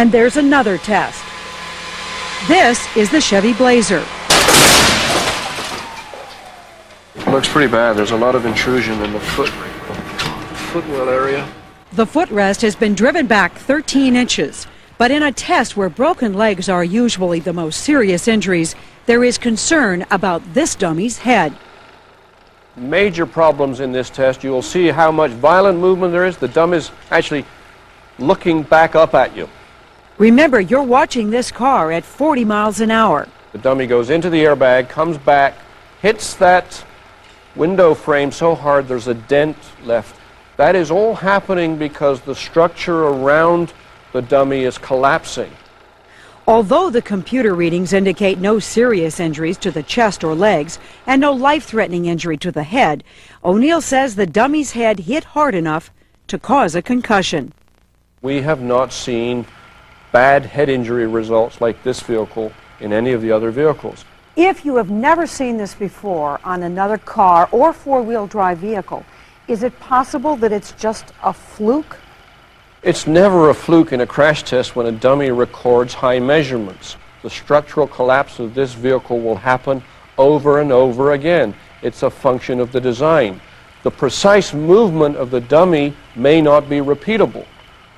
And there's another test. This is the Chevy Blazer. Looks pretty bad. There's a lot of intrusion in the footwell area. The footrest has been driven back 13 inches. But in a test where broken legs are usually the most serious injuries, there is concern about this dummy's head. Major problems in this test. You will see how much violent movement there is. The dummy's actually looking back up at you. Remember, you're watching this car at 40 miles an hour. The dummy goes into the airbag, comes back, hits that window frame so hard there's a dent left. That is all happening because the structure around the dummy is collapsing. Although the computer readings indicate no serious injuries to the chest or legs and no life-threatening injury to the head, O'Neill says the dummy's head hit hard enough to cause a concussion. We have not seen bad head injury results like this vehicle in any of the other vehicles. If you have never seen this before on another car or four-wheel drive vehicle, is it possible that it's just a fluke? It's never a fluke in a crash test when a dummy records high measurements. The structural collapse of this vehicle will happen over and over again. It's a function of the design. The precise movement of the dummy may not be repeatable,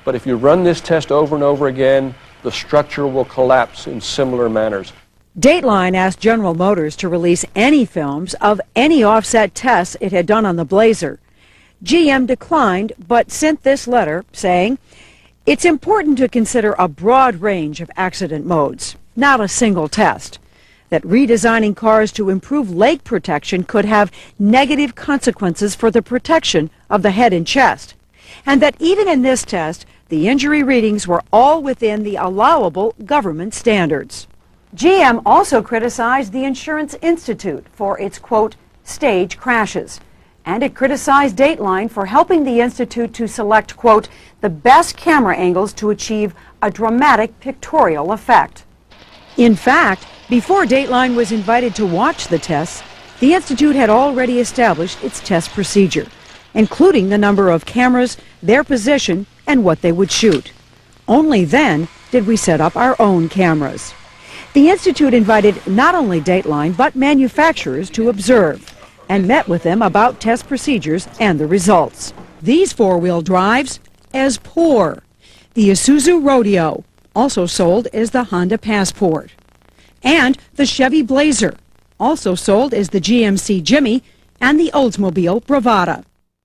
but if you run this test over and over again, the structure will collapse in similar manners. Dateline asked General Motors to release any films of any offset tests it had done on the Blazer. GM declined, but sent this letter saying, "It's important to consider a broad range of accident modes, not a single test. That redesigning cars to improve leg protection could have negative consequences for the protection of the head and chest. And that even in this test, the injury readings were all within the allowable government standards." GM also criticized the Insurance Institute for its, quote, stage crashes. And it criticized Dateline for helping the Institute to select, quote, the best camera angles to achieve a dramatic pictorial effect. In fact, before Dateline was invited to watch the tests, the Institute had already established its test procedure, including the number of cameras, their position, and what they would shoot. Only then did we set up our own cameras. The Institute invited not only Dateline, but manufacturers to observe, and met with them about test procedures and the results. These four-wheel drives, as poor. The Isuzu Rodeo, also sold as the Honda Passport. And the Chevy Blazer, also sold as the GMC Jimmy and the Oldsmobile Bravada.